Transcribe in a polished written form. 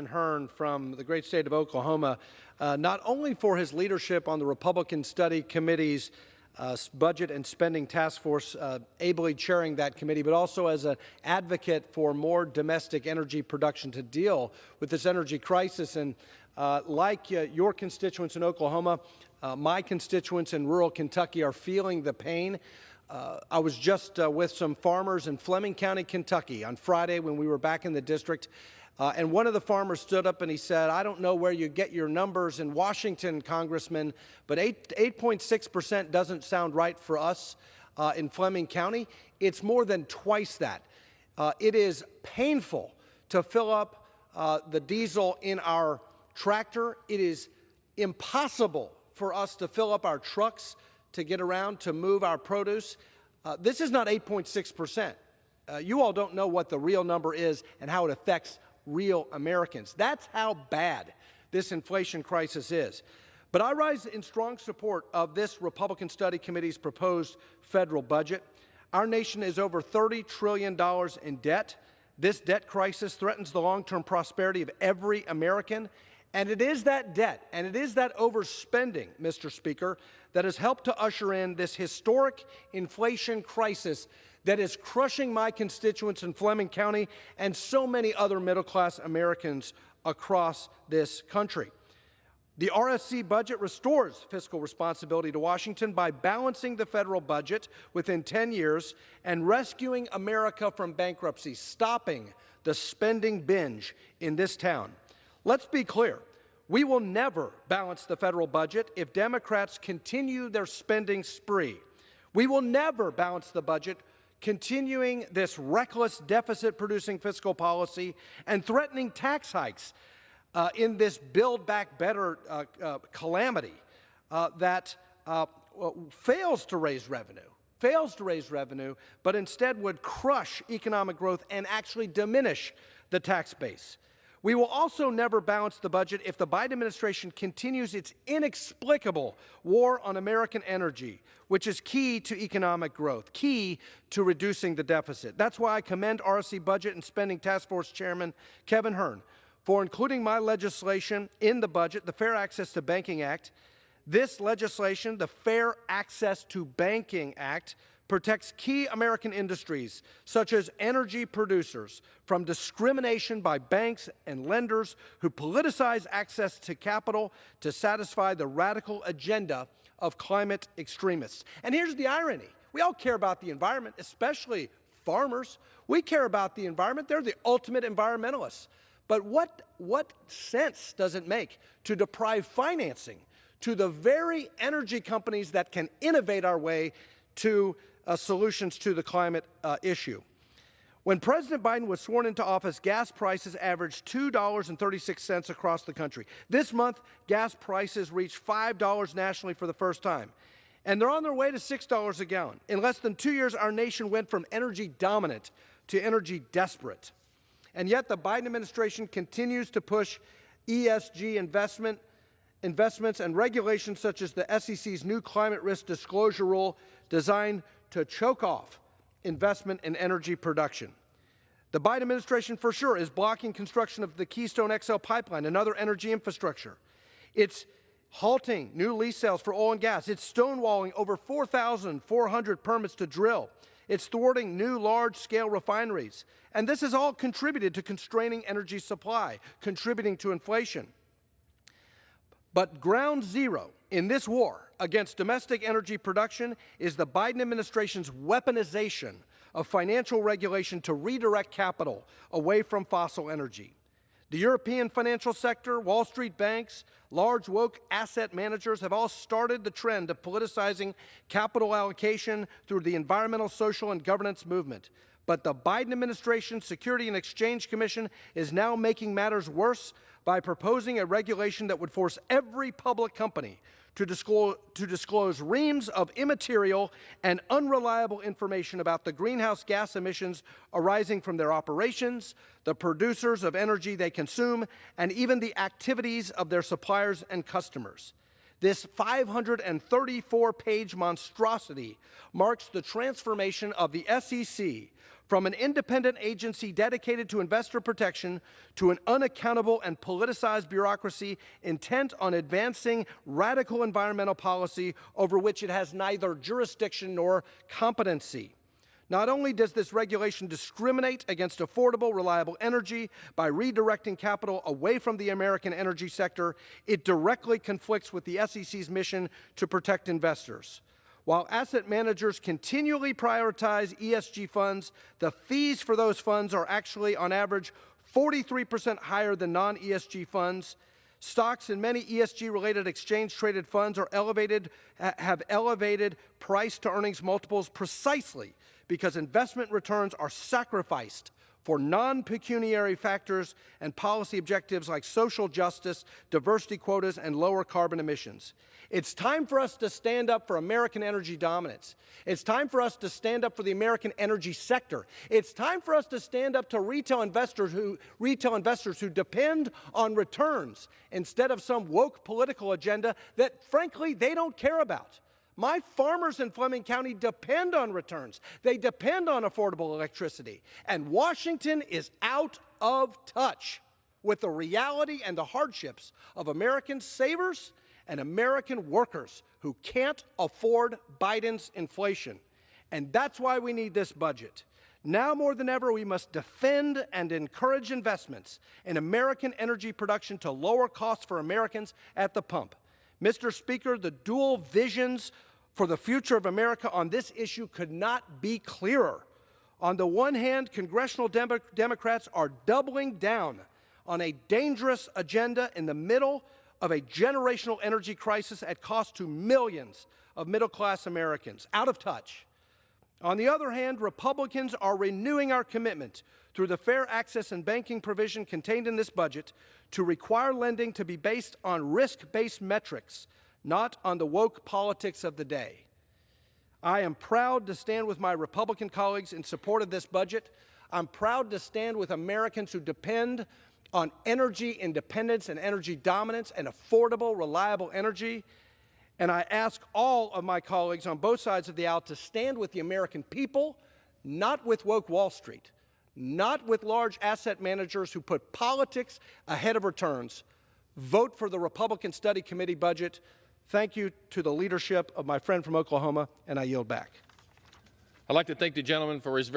Hearn from the great state of Oklahoma, not only for his leadership on the Republican Study Committee's Budget and Spending Task Force, ably chairing that committee, but also as an advocate for more domestic energy production to deal with this energy crisis. And like your constituents in Oklahoma, my constituents in rural Kentucky are feeling the pain. I was just with some farmers in Fleming County, Kentucky on Friday when we were back in the district. And one of the farmers stood up and he said, "I don't know where you get your numbers in Washington, Congressman, but 8.6% doesn't sound right for us in Fleming County. It's more than twice that. It is painful to fill up the diesel in our tractor. It is impossible for us to fill up our trucks to get around to move our produce." This is not 8.6%. You all don't know what the real number is and how it affects real Americans. That's how bad this inflation crisis is. But I rise in strong support of this Republican Study Committee's proposed federal budget. Our nation is over $30 trillion in debt. This debt crisis threatens the long-term prosperity of every American. And it is that debt, and it is that overspending, Mr. Speaker, that has helped to usher in this historic inflation crisis that is crushing my constituents in Fleming County and so many other middle-class Americans across this country. The RSC budget restores fiscal responsibility to Washington by balancing the federal budget within 10 years and rescuing America from bankruptcy, stopping the spending binge in this town. Let's be clear. We will never balance the federal budget if Democrats continue their spending spree. We will never balance the budget continuing this reckless deficit-producing fiscal policy and threatening tax hikes in this Build Back Better calamity that fails to raise revenue, but instead would crush economic growth and actually diminish the tax base. We will also never balance the budget if the Biden administration continues its inexplicable war on American energy, which is key to economic growth, key to reducing the deficit. That's why I commend RSC Budget and Spending Task Force Chairman Kevin Hearn for including my legislation in the budget, the Fair Access to Banking Act. This legislation, the Fair Access to Banking Act, protects key American industries, such as energy producers, from discrimination by banks and lenders who politicize access to capital to satisfy the radical agenda of climate extremists. And here's the irony. We all care about the environment, especially farmers. We care about the environment. They're the ultimate environmentalists. But what sense does it make to deprive financing to the very energy companies that can innovate our way to solutions to the climate issue? When President Biden was sworn into office, gas prices averaged $2.36 across the country. This month, gas prices reached $5 nationally for the first time, and they're on their way to $6 a gallon. In less than 2 years, our nation went from energy dominant to energy desperate. And yet the Biden administration continues to push ESG investments and regulations such as the SEC's new climate risk disclosure rule designed to choke off investment in energy production. The Biden administration, for sure, is blocking construction of the Keystone XL pipeline and other energy infrastructure. It's halting new lease sales for oil and gas. It's stonewalling over 4,400 permits to drill. It's thwarting new large-scale refineries. And this has all contributed to constraining energy supply, contributing to inflation. But ground zero in this war against domestic energy production is the Biden administration's weaponization of financial regulation to redirect capital away from fossil energy. The European financial sector, Wall Street banks, large woke asset managers have all started the trend of politicizing capital allocation through the environmental, social, and governance movement. But the Biden administration's Security and Exchange Commission is now making matters worse by proposing a regulation that would force every public company to disclose reams of immaterial and unreliable information about the greenhouse gas emissions arising from their operations, the producers of energy they consume, and even the activities of their suppliers and customers. This 534-page monstrosity marks the transformation of the SEC from an independent agency dedicated to investor protection to an unaccountable and politicized bureaucracy intent on advancing radical environmental policy over which it has neither jurisdiction nor competency. Not only does this regulation discriminate against affordable, reliable energy by redirecting capital away from the American energy sector, it directly conflicts with the SEC's mission to protect investors. While asset managers continually prioritize ESG funds, the fees for those funds are actually, on average, 43% higher than non-ESG funds. Stocks in many ESG-related exchange-traded funds have elevated price-to-earnings multiples precisely because investment returns are sacrificed for non-pecuniary factors and policy objectives like social justice, diversity quotas, and lower carbon emissions. It's time for us to stand up for American energy dominance. It's time for us to stand up for the American energy sector. It's time for us to stand up to retail investors who depend on returns instead of some woke political agenda that, frankly, they don't care about. My farmers in Fleming County depend on returns. They depend on affordable electricity. And Washington is out of touch with the reality and the hardships of American savers and American workers who can't afford Biden's inflation. And that's why we need this budget. Now more than ever, we must defend and encourage investments in American energy production to lower costs for Americans at the pump. Mr. Speaker, the dual visions for the future of America on this issue could not be clearer. On the one hand, congressional Democrats are doubling down on a dangerous agenda in the middle of a generational energy crisis at cost to millions of middle-class Americans, out of touch. On the other hand, Republicans are renewing our commitment through the fair access and banking provision contained in this budget to require lending to be based on risk-based metrics, not on the woke politics of the day. I am proud to stand with my Republican colleagues in support of this budget. I'm proud to stand with Americans who depend on energy independence and energy dominance and affordable, reliable energy. And I ask all of my colleagues on both sides of the aisle to stand with the American people, not with woke Wall Street, not with large asset managers who put politics ahead of returns. Vote for the Republican Study Committee budget. Thank you to the leadership of my friend from Oklahoma, and I yield back. I'd like to thank the gentleman for his